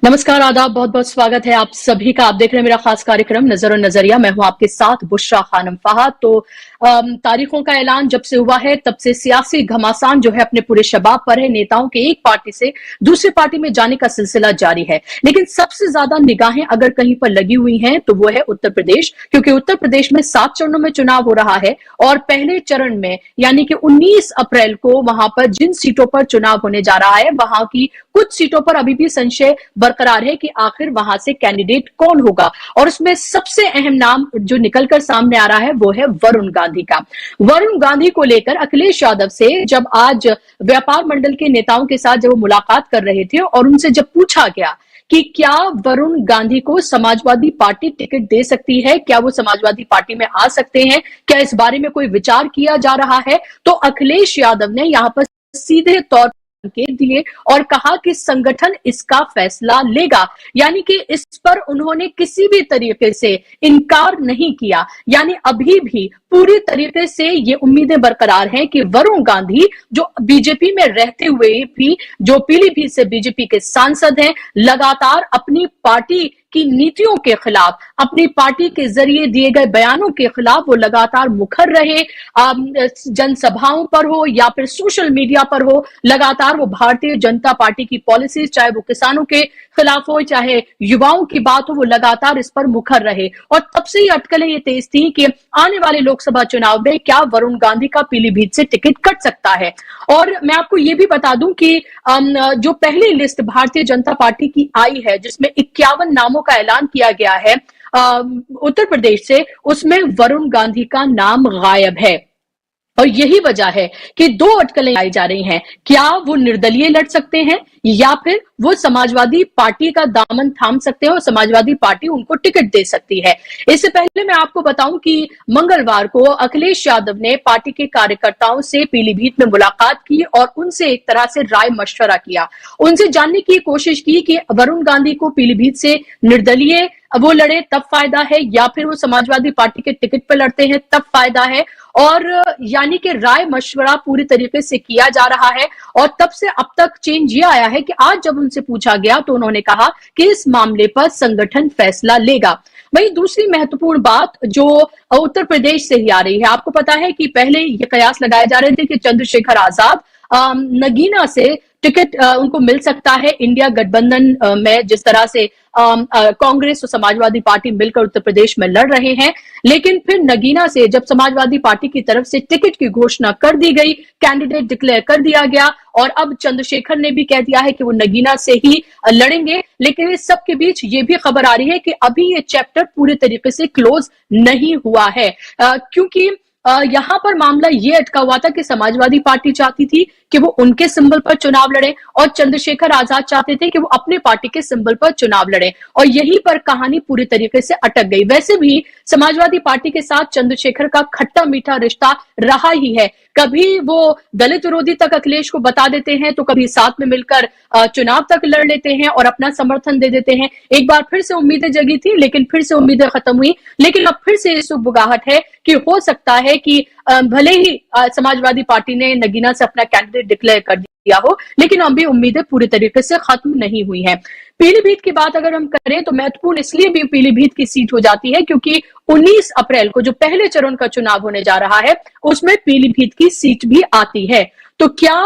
नमस्कार, आदाब, बहुत बहुत स्वागत है आप सभी का। आप देख रहे हैं मेरा खास कार्यक्रम नजर और नजरिया। मैं हूं आपके साथ बुशरा खानम फहाद। तो तारीखों का ऐलान जब से हुआ है तब से सियासी घमासान जो है अपने पूरे शबाब पर है। नेताओं के एक पार्टी से दूसरी पार्टी में जाने का सिलसिला जारी है, लेकिन सबसे ज्यादा निगाहें अगर कहीं पर लगी हुई हैं तो वो है उत्तर प्रदेश, क्योंकि उत्तर प्रदेश में 7 चरणों में चुनाव हो रहा है और पहले चरण में यानी कि 19 अप्रैल को वहां पर जिन सीटों पर चुनाव होने जा रहा है वहां की कुछ सीटों पर अभी भी संशय बरकरार है कि आखिर वहां से कैंडिडेट कौन होगा। और उसमें सबसे अहम नाम जो निकलकर सामने आ रहा है वो है वरुण गांधी का। वरुण गांधी को लेकर अखिलेश यादव से जब आज व्यापार मंडल के नेताओं के साथ जब वो मुलाकात कर रहे थे और उनसे जब पूछा गया कि क्या वरुण गांधी को समाजवादी पार्टी टिकट दे सकती है, क्या वो समाजवादी पार्टी में आ सकते हैं, क्या इस बारे में कोई विचार किया जा रहा है, तो अखिलेश यादव ने यहां पर सीधे तौर संकेत दिए और कहा कि संगठन इसका फैसला लेगा। यानी कि इस पर उन्होंने किसी भी तरीके से इनकार नहीं किया। यानी अभी भी पूरी तरीके से ये उम्मीदें बरकरार हैं कि वरुण गांधी जो बीजेपी में रहते हुए भी, जो पीलीभीत से बीजेपी के सांसद हैं, लगातार अपनी पार्टी की नीतियों के खिलाफ, अपनी पार्टी के जरिए दिए गए बयानों के खिलाफ वो लगातार मुखर रहे। जनसभाओं पर हो या फिर सोशल मीडिया पर हो, लगातार वो भारतीय जनता पार्टी की पॉलिसीज, चाहे वो किसानों के खिलाफ हो चाहे युवाओं की बात हो, वो लगातार इस पर मुखर रहे। और तब से ही अटकलें ये तेज थी कि आने वाले लोकसभा चुनाव में क्या वरुण गांधी का पीलीभीत से टिकट कट सकता है। और मैं आपको ये भी बता दूं कि जो पहली लिस्ट भारतीय जनता पार्टी की आई है जिसमें 51 नामों का ऐलान किया गया है उत्तर प्रदेश से, उसमें वरुण गांधी का नाम गायब है। और यही वजह है कि दो अटकलें आई जा रही हैं। क्या वो निर्दलीय लड़ सकते हैं या फिर वो समाजवादी पार्टी का दामन थाम सकते हैं और समाजवादी पार्टी उनको टिकट दे सकती है। इससे पहले मैं आपको बताऊं कि मंगलवार को अखिलेश यादव ने पार्टी के कार्यकर्ताओं से पीलीभीत में मुलाकात की और उनसे एक तरह से राय मशवरा किया। उनसे जानने की कोशिश की कि वरुण गांधी को पीलीभीत से निर्दलीय वो लड़े तब फायदा है या फिर वो समाजवादी पार्टी के टिकट पर लड़ते हैं तब फायदा है। और यानी कि राय मशवरा पूरी तरीके से किया जा रहा है। और तब से अब तक चेंज ये आया है कि आज जब उनसे पूछा गया तो उन्होंने कहा कि इस मामले पर संगठन फैसला लेगा। वहीं दूसरी महत्वपूर्ण बात जो उत्तर प्रदेश से ही आ रही है, आपको पता है कि पहले ये कयास लगाए जा रहे थे कि चंद्रशेखर आजाद नगीना से टिकट उनको मिल सकता है। इंडिया गठबंधन में जिस तरह से कांग्रेस और समाजवादी पार्टी मिलकर उत्तर प्रदेश में लड़ रहे हैं, लेकिन फिर नगीना से जब समाजवादी पार्टी की तरफ से टिकट की घोषणा कर दी गई, कैंडिडेट डिक्लेयर कर दिया गया और अब चंद्रशेखर ने भी कह दिया है कि वो नगीना से ही लड़ेंगे। लेकिन इस सब के बीच ये भी खबर आ रही है कि अभी ये चैप्टर पूरे तरीके से क्लोज नहीं हुआ है, क्योंकि यहां पर मामला ये अटका हुआ था कि समाजवादी पार्टी चाहती थी कि वो उनके सिंबल पर चुनाव लड़े और चंद्रशेखर आजाद चाहते थे कि वो अपने पार्टी के सिंबल पर चुनाव लड़े, और यहीं पर कहानी पूरी तरीके से अटक गई। वैसे भी समाजवादी पार्टी के साथ चंद्रशेखर का खट्टा मीठा रिश्ता रहा ही है। कभी वो दलित विरोधी तक अखिलेश को बता देते हैं तो कभी साथ में मिलकर चुनाव तक लड़ लेते हैं और अपना समर्थन दे देते हैं। एक बार फिर से उम्मीदें जगी थी लेकिन फिर से उम्मीदें खत्म हुई। लेकिन अब फिर से ये सुगबुगाहट है कि हो सकता है कि भले ही समाजवादी पार्टी ने नगीना से अपना कैंडिडेट डिक्लेयर कर दिया हो, लेकिन अभी उम्मीदें पूरी तरीके से खत्म नहीं हुई हैं। पीलीभीत की बात अगर हम करें तो महत्वपूर्ण इसलिए भी पीलीभीत की सीट हो जाती है क्योंकि 19 अप्रैल को जो पहले चरण का चुनाव होने जा रहा है उसमें पीलीभीत की सीट भी आती है। तो क्या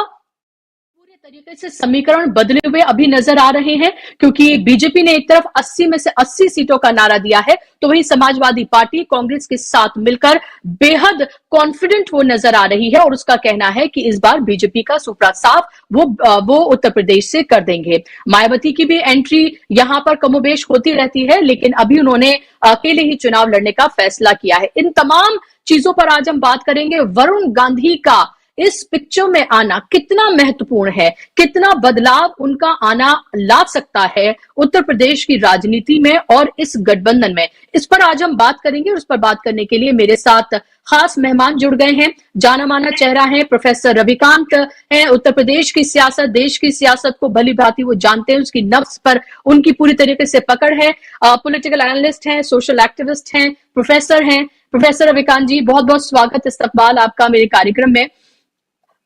तरीके से समीकरण बदले हुए अभी नजर आ रहे हैं, क्योंकि बीजेपी ने एक तरफ 80 में से 80 सीटों का नारा दिया है तो वहीं समाजवादी पार्टी कांग्रेस के साथ मिलकर बेहद कॉन्फिडेंट वो नजर आ रही है और उसका कहना है कि इस बार बीजेपी का सुपड़ा साफ वो उत्तर प्रदेश से कर देंगे। मायावती की भी एंट्री यहां पर कमोबेश होती रहती है, लेकिन अभी उन्होंने अकेले ही चुनाव लड़ने का फैसला किया है। इन तमाम चीजों पर आज हम बात करेंगे। वरुण गांधी का इस पिक्चर में आना कितना महत्वपूर्ण है, कितना बदलाव उनका आना ला सकता है उत्तर प्रदेश की राजनीति में और इस गठबंधन में, इस पर आज हम बात करेंगे। और उस पर बात करने के लिए मेरे साथ खास मेहमान जुड़ गए हैं। जाना माना चेहरा है प्रोफेसर रविकांत हैं। उत्तर प्रदेश की सियासत, देश की सियासत को भली भांति वो जानते हैं, उसकी नब्ज पर उनकी पूरी तरीके से पकड़ है। पॉलिटिकल एनालिस्ट हैं, सोशल एक्टिविस्ट हैं, प्रोफेसर हैं। प्रोफेसर रविकांत जी, बहुत बहुत स्वागत, इस्तकबाल आपका मेरे कार्यक्रम में।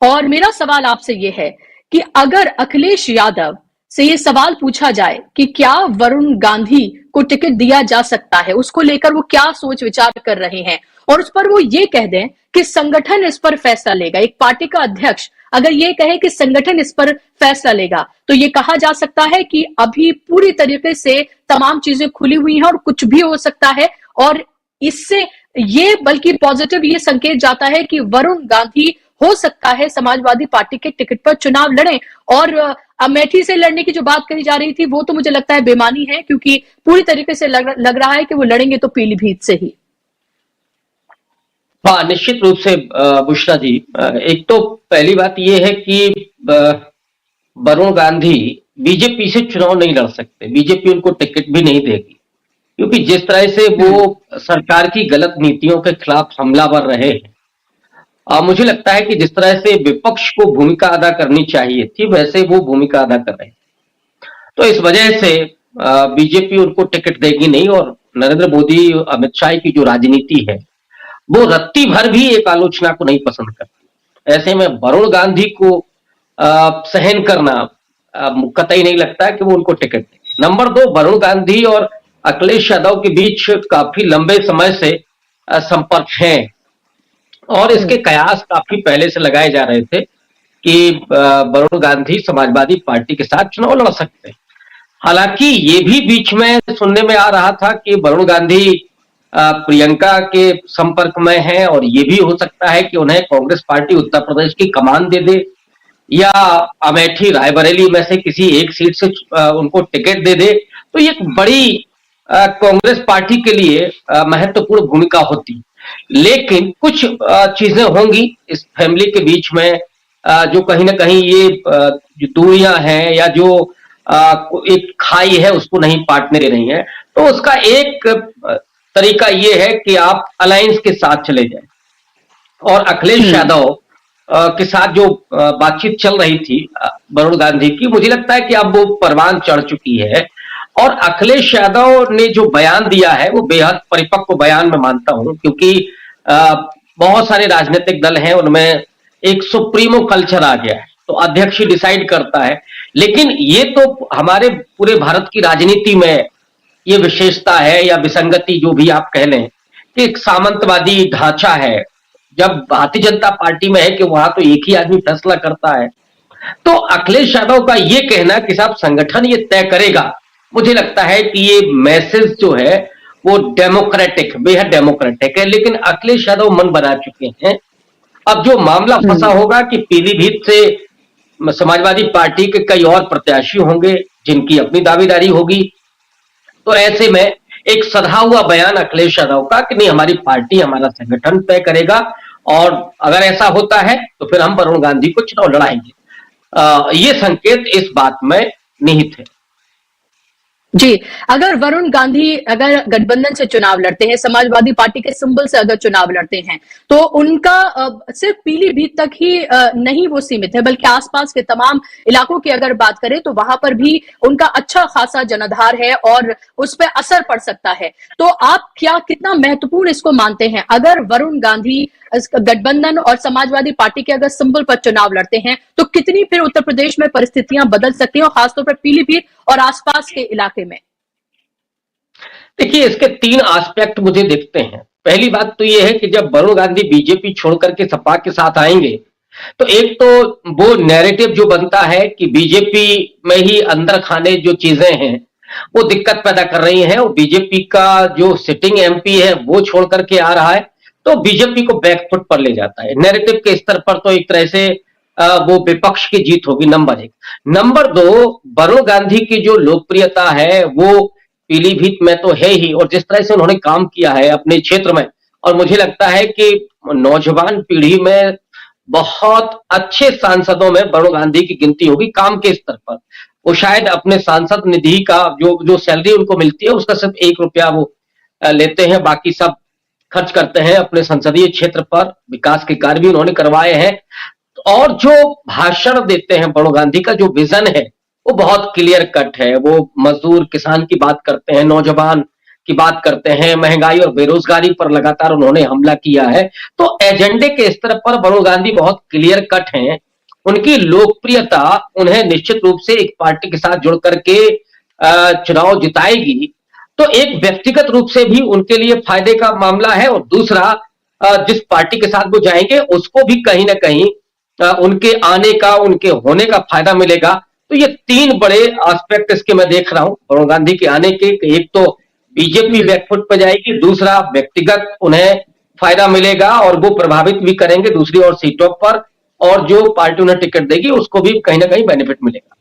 और मेरा सवाल आपसे यह है कि अगर अखिलेश यादव से ये सवाल पूछा जाए कि क्या वरुण गांधी को टिकट दिया जा सकता है, उसको लेकर वो क्या सोच विचार कर रहे हैं, और उस पर वो ये कह दें कि संगठन इस पर फैसला लेगा। एक पार्टी का अध्यक्ष अगर ये कहे कि संगठन इस पर फैसला लेगा, तो ये कहा जा सकता है कि अभी पूरी तरीके से तमाम चीजें खुली हुई हैं और कुछ भी हो सकता है। और इससे ये बल्कि पॉजिटिव ये संकेत जाता है कि वरुण गांधी हो सकता है समाजवादी पार्टी के टिकट पर चुनाव लड़ें। और अमेठी से लड़ने की जो बात कही जा रही थी वो तो मुझे लगता है बेमानी है, क्योंकि पूरी तरीके से लग रहा है कि वो लड़ेंगे तो पीलीभीत से ही। हाँ, निश्चित रूप से बुशरा जी, एक तो पहली बात यह है कि वरुण गांधी बीजेपी से चुनाव नहीं लड़ सकते, बीजेपी उनको टिकट भी नहीं देगी, क्योंकि जिस तरह से वो सरकार की गलत नीतियों के खिलाफ हमलावर रहे हैं, मुझे लगता है कि जिस तरह से विपक्ष को भूमिका अदा करनी चाहिए थी वैसे वो भूमिका अदा कर रहे हैं। तो इस वजह से बीजेपी उनको टिकट देगी नहीं, और नरेंद्र मोदी अमित शाह की जो राजनीति है वो रत्ती भर भी एक आलोचना को नहीं पसंद करती। ऐसे में वरुण गांधी को सहन करना कतई नहीं लगता है कि वो उनको टिकट दे। नंबर दो, वरुण गांधी और अखिलेश यादव के बीच काफी लंबे समय से संपर्क है, और इसके कयास काफी पहले से लगाए जा रहे थे कि वरुण गांधी समाजवादी पार्टी के साथ चुनाव लड़ सकते हैं। हालांकि ये भी बीच में सुनने में आ रहा था कि वरुण गांधी प्रियंका के संपर्क में है, और ये भी हो सकता है कि उन्हें कांग्रेस पार्टी उत्तर प्रदेश की कमान दे दे, या अमेठी रायबरेली में से किसी एक सीट से उनको टिकट दे दे। तो ये एक बड़ी कांग्रेस पार्टी के लिए महत्वपूर्ण भूमिका होती। लेकिन कुछ चीजें होंगी इस फैमिली के बीच में जो कहीं ना कहीं ये जो दूरियां हैं या जो एक खाई है उसको नहीं पाटने दे रही है। तो उसका एक तरीका ये है कि आप अलायंस के साथ चले जाएं, और अखिलेश यादव के साथ जो बातचीत चल रही थी वरुण गांधी की, मुझे लगता है कि अब वो परवान चढ़ चुकी है। और अखिलेश यादव ने जो बयान दिया है वो बेहद परिपक्व बयान मैं मानता हूं, क्योंकि बहुत सारे राजनीतिक दल हैं, उनमें एक सुप्रीमो कल्चर आ गया है, तो अध्यक्ष ही डिसाइड करता है। लेकिन ये तो हमारे पूरे भारत की राजनीति में ये विशेषता है या विसंगति जो भी आप कह लें, कि एक सामंतवादी ढांचा है। जब भारतीय जनता पार्टी में है कि वहां तो एक ही आदमी फैसला करता है, तो अखिलेश यादव का ये कहना कि साहब संगठन ये तय करेगा, मुझे लगता है कि ये मैसेज जो है वो डेमोक्रेटिक, बेहद डेमोक्रेटिक है। लेकिन अखिलेश यादव मन बना चुके हैं। अब जो मामला फंसा होगा कि पीलीभीत से समाजवादी पार्टी के कई और प्रत्याशी होंगे जिनकी अपनी दावेदारी होगी, तो ऐसे में एक सधा हुआ बयान अखिलेश यादव का कि नहीं, हमारी पार्टी हमारा संगठन तय करेगा, और अगर ऐसा होता है तो फिर हम वरुण गांधी को चुनाव लड़ाएंगे। ये संकेत इस बात में निहित है। जी, अगर वरुण गांधी अगर गठबंधन से चुनाव लड़ते हैं, समाजवादी पार्टी के सिंबल से अगर चुनाव लड़ते हैं, तो उनका सिर्फ पीलीभीत तक ही नहीं वो सीमित है, बल्कि आसपास के तमाम इलाकों की अगर बात करें तो वहां पर भी उनका अच्छा खासा जनाधार है और उस पर असर पड़ सकता है। तो आप कितना महत्वपूर्ण इसको मानते हैं? अगर वरुण गांधी गठबंधन और समाजवादी पार्टी के अगर सिंबल पर चुनाव लड़ते हैं, तो कितनी फिर उत्तर प्रदेश में परिस्थितियां बदल सकती हैं, और खासतौर पर पीलीभीत और आसपास के इलाके में? देखिए, इसके 3 एस्पेक्ट मुझे दिखते हैं। पहली बात तो यह है कि जब वरुण गांधी बीजेपी छोड़ करके सपा के साथ आएंगे, तो एक तो वो नैरेटिव जो बनता है कि बीजेपी में ही अंदर खाने जो चीजें हैं वो दिक्कत पैदा कर रही हैं, और बीजेपी का जो सिटिंग एमपी है वो छोड़ करके आ रहा है, तो बीजेपी को बैकफुट पर ले जाता है। नैरेटिव के स्तर पर तो एक तरह से वो विपक्ष की जीत होगी, नंबर 1। नंबर 2, वरुण गांधी की जो लोकप्रियता है वो पीलीभीत में तो है ही, और जिस तरह से उन्होंने काम किया है अपने क्षेत्र में, और मुझे लगता है कि नौजवान पीढ़ी में बहुत अच्छे सांसदों में वरुण गांधी की गिनती होगी काम के स्तर पर। वो शायद अपने सांसद निधि का जो सैलरी उनको मिलती है उसका सिर्फ 1 रुपया वो लेते हैं, बाकी सब खर्च करते हैं अपने संसदीय क्षेत्र पर। विकास के कार्य भी उन्होंने करवाए हैं, और जो भाषण देते हैं वरुण गांधी का जो विजन है वो बहुत क्लियर कट है। वो मजदूर किसान की बात करते हैं, नौजवान की बात करते हैं, महंगाई और बेरोजगारी पर लगातार उन्होंने हमला किया है। तो एजेंडे के स्तर पर वरुण गांधी बहुत क्लियर कट हैं, उनकी लोकप्रियता उन्हें निश्चित रूप से एक पार्टी के साथ जुड़ करके चुनाव जिताएगी। तो एक व्यक्तिगत रूप से भी उनके लिए फायदे का मामला है, और दूसरा जिस पार्टी के साथ वो जाएंगे उसको भी कहीं ना कहीं उनके आने का, उनके होने का फायदा मिलेगा। तो ये तीन बड़े एस्पेक्ट इसके मैं देख रहा हूं वरुण गांधी के आने के। एक तो बीजेपी बैकफुट पर जाएगी, दूसरा व्यक्तिगत उन्हें फायदा मिलेगा और वो प्रभावित भी करेंगे दूसरी और सीटों पर, और जो पार्टी उन्हें टिकट देगी उसको भी कहीं ना कहीं बेनिफिट मिलेगा।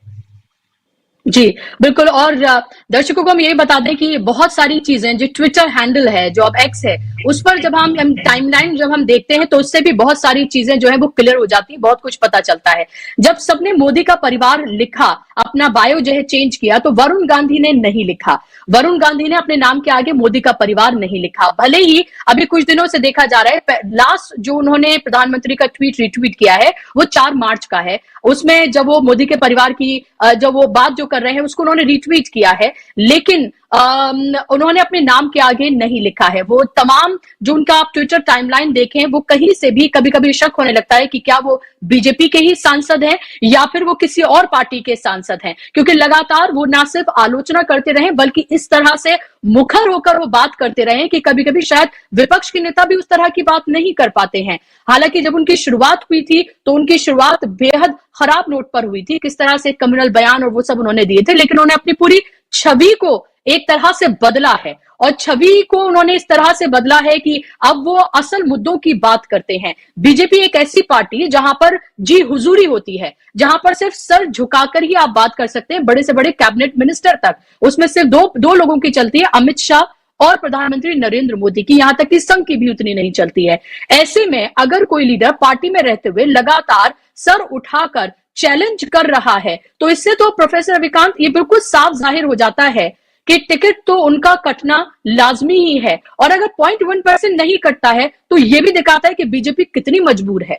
जी, बिल्कुल। और दर्शकों को हम यही बता दें कि बहुत सारी चीजें, जो ट्विटर हैंडल है, जो अब एक्स है, उस पर जब हम टाइमलाइन जब हम देखते हैं तो उससे भी बहुत सारी चीजें जो है वो क्लियर हो जाती है, बहुत कुछ पता चलता है। जब सबने मोदी का परिवार लिखा, अपना बायो जो है चेंज किया, तो वरुण गांधी ने नहीं लिखा। वरुण गांधी ने अपने नाम के आगे मोदी का परिवार नहीं लिखा। भले ही अभी कुछ दिनों से देखा जा रहा है, लास्ट जो उन्होंने प्रधानमंत्री का ट्वीट रिट्वीट किया है वो 4 मार्च का है। उसमें जब वो मोदी के परिवार की जब वो बात जो कर रहे हैं उसको उन्होंने रिट्वीट किया है, लेकिन उन्होंने अपने नाम के आगे नहीं लिखा है। वो तमाम जो उनका आप ट्विटर टाइमलाइन देखें, वो कहीं से भी कभी कभी शक होने लगता है कि क्या वो बीजेपी के ही सांसद हैं या फिर वो किसी और पार्टी के सांसद हैं, क्योंकि लगातार वो ना सिर्फ आलोचना करते रहे बल्कि इस तरह से मुखर होकर वो बात करते रहे कि कभी कभी शायद विपक्ष के नेता भी उस तरह की बात नहीं कर पाते हैं। हालांकि जब उनकी शुरुआत हुई थी तो उनकी शुरुआत बेहद खराब नोट पर हुई थी, किस तरह से कम्युनल बयान और वो सब उन्होंने दिए थे, लेकिन उन्होंने अपनी पूरी छवि को एक तरह से बदला है, और छवि को उन्होंने इस तरह से बदला है कि अब वो असल मुद्दों की बात करते हैं। बीजेपी एक ऐसी पार्टी जहां पर जी हुजूरी होती है, जहां पर सिर्फ सर झुकाकर ही आप बात कर सकते हैं, बड़े से बड़े कैबिनेट मिनिस्टर तक। उसमें सिर्फ दो लोगों की चलती है, अमित शाह और प्रधानमंत्री नरेंद्र मोदी की, यहां तक कि संघ की भी उतनी नहीं चलती है। ऐसे में अगर कोई लीडर पार्टी में रहते हुए लगातार सर उठाकर चैलेंज कर रहा है, तो इससे तो प्रोफेसर रविकांत ये बिल्कुल साफ जाहिर हो जाता है कि टिकट तो उनका कटना लाजमी ही है, और अगर 0.1% नहीं कटता है तो यह भी दिखाता है कि बीजेपी कितनी मजबूर है।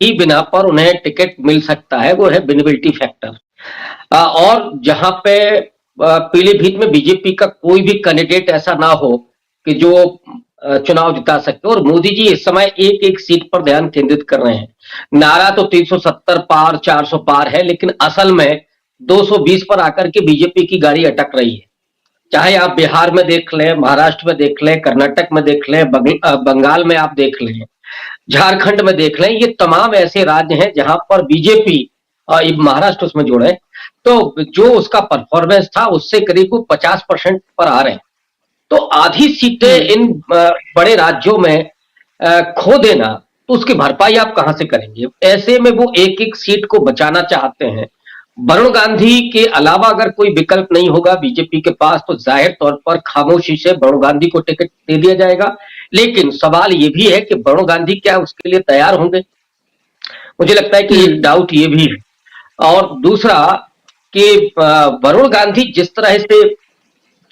ही बिना पर उन्हें टिकट मिल सकता है, वो है विनेबिलिटी फैक्टर। और जहां पे पीलीभीत में बीजेपी का कोई भी कैंडिडेट ऐसा ना हो कि जो चुनाव जिता सकते, और मोदी जी इस समय एक एक सीट पर ध्यान केंद्रित कर रहे हैं। नारा तो 370 पार 400 पार है, लेकिन असल में 220 पर आकर के बीजेपी की गाड़ी अटक रही है। चाहे आप बिहार में देख लें, महाराष्ट्र में देख लें, कर्नाटक में देख लें, बंगाल में आप देख लें, झारखंड में देख लें, ये तमाम ऐसे राज्य हैं जहां पर बीजेपी, महाराष्ट्र उसमें जोड़े, तो जो उसका परफॉर्मेंस था उससे करीब 50% पर आ रहे हैं। तो आधी सीटें इन बड़े राज्यों में खो देना, तो उसकी भरपाई आप कहां से करेंगे? ऐसे में वो एक एक सीट को बचाना चाहते हैं। वरुण गांधी के अलावा अगर कोई विकल्प नहीं होगा बीजेपी के पास, तो जाहिर तौर पर खामोशी से वरुण गांधी को टिकट दे दिया जाएगा। लेकिन सवाल ये भी है कि वरुण गांधी क्या उसके लिए तैयार होंगे? मुझे लगता है कि एक डाउट ये भी है। और दूसरा कि वरुण गांधी जिस तरह से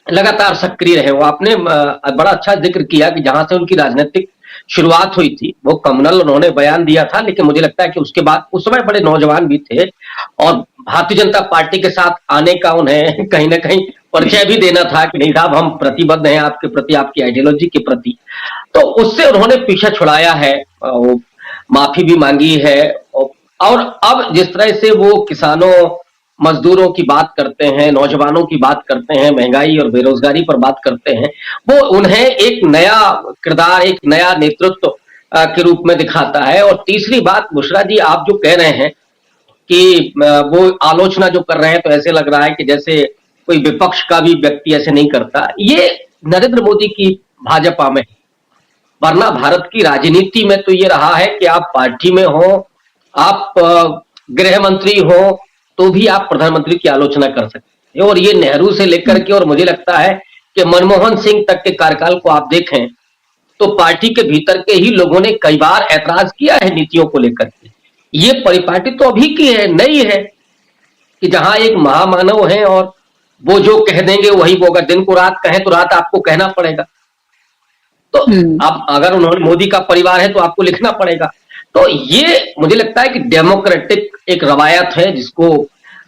लगातार सक्रिय रहे, वो आपने बड़ा अच्छा जिक्र किया कि जहां से उनकी राजनीतिक शुरुआत हुई थी वो कम्युनल उन्होंने बयान दिया था, लेकिन मुझे लगता है कि उसके बाद उस समय बड़े नौजवान भी थे और भारतीय जनता पार्टी के साथ आने का उन्हें कहीं ना कहीं परिचय भी देना था कि नहीं साहब, हम प्रतिबद्ध हैं आपके प्रति, आपकी आइडियोलॉजी के प्रति। तो उससे उन्होंने पीछा छुड़ाया है, माफी भी मांगी है, और अब जिस तरह से वो किसानों मजदूरों की बात करते हैं, नौजवानों की बात करते हैं, महंगाई और बेरोजगारी पर बात करते हैं, वो उन्हें एक नया किरदार, एक नया नेतृत्व के रूप में दिखाता है। और तीसरी बात, बुशरा जी, आप जो कह रहे हैं कि वो आलोचना जो कर रहे हैं, तो ऐसे लग रहा है कि जैसे कोई विपक्ष का भी व्यक्ति ऐसे नहीं करता। ये नरेंद्र मोदी की भाजपा में, वरना भारत की राजनीति में तो ये रहा है कि आप पार्टी में हो, आप गृह मंत्री हो, तो भी आप प्रधानमंत्री की आलोचना कर सकते हैं। और ये नेहरू से लेकर के, और मुझे लगता है कि मनमोहन सिंह तक के कार्यकाल को आप देखें तो पार्टी के भीतर के ही लोगों ने कई बार ऐतराज किया है नीतियों को लेकर के। ये परिपाटी तो अभी की है, नई है, कि जहां एक महामानव है और वो जो कह देंगे वही, वो अगर दिन को रात कहें तो रात आपको कहना पड़ेगा। तो अब अगर उन्होंने मोदी का परिवार है तो आपको लिखना पड़ेगा। तो ये मुझे लगता है कि डेमोक्रेटिक एक रवायत है जिसको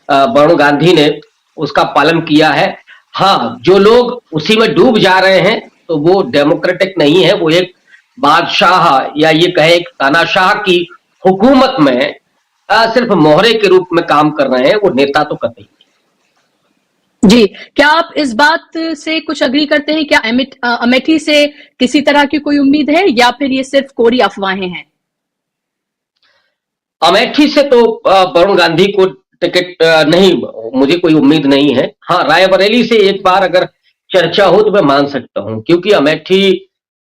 वरुण गांधी ने उसका पालन किया है। हाँ, जो लोग उसी में डूब जा रहे हैं तो वो डेमोक्रेटिक नहीं है, वो एक बादशाह या ये कहे एक तानाशाह की हुकूमत में सिर्फ मोहरे के रूप में काम कर रहे हैं, वो नेता तो कतई। जी, क्या आप इस बात से कुछ अग्री करते हैं? क्या अमेठी से किसी तरह की कोई उम्मीद है या फिर ये सिर्फ कोरी अफवाहें हैं? अमेठी से तो वरुण गांधी को टिकट नहीं, मुझे कोई उम्मीद नहीं है। हाँ, रायबरेली से एक बार अगर चर्चा हो तो मैं मान सकता हूं, क्योंकि अमेठी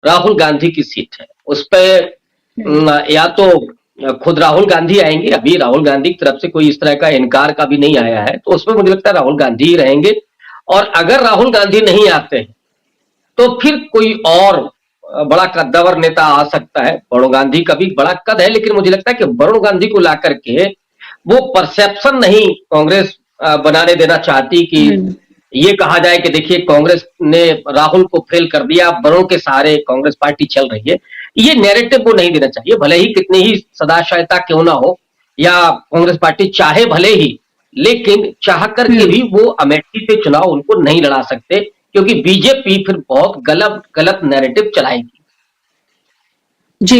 राहुल गांधी की सीट है। उस पे या तो खुद राहुल गांधी आएंगे, अभी राहुल गांधी की तरफ से कोई इस तरह का इनकार का भी नहीं आया है, तो उसमें मुझे लगता है राहुल गांधी ही रहेंगे। और अगर राहुल गांधी नहीं आते हैं तो फिर कोई और बड़ा कद्दावर नेता आ सकता है। वरुण गांधी का भी बड़ा कद है, लेकिन मुझे लगता है कि वरुण गांधी को ला करके वो परसेप्शन नहीं कांग्रेस बनाने देना चाहती कि ये कहा जाए कि देखिए कांग्रेस ने राहुल को फेल कर दिया, वरुण के सहारे कांग्रेस पार्टी चल रही है। ये नैरेटिव वो नहीं देना चाहिए, भले ही कितनी ही सदाशयता क्यों ना हो या कांग्रेस पार्टी चाहे भले ही, लेकिन चाह करके भी वो अमेठी से चुनाव उनको नहीं लड़ा सकते, क्योंकि बीजेपी फिर बहुत गलत गलत नैरेटिव चलाएगी। जी,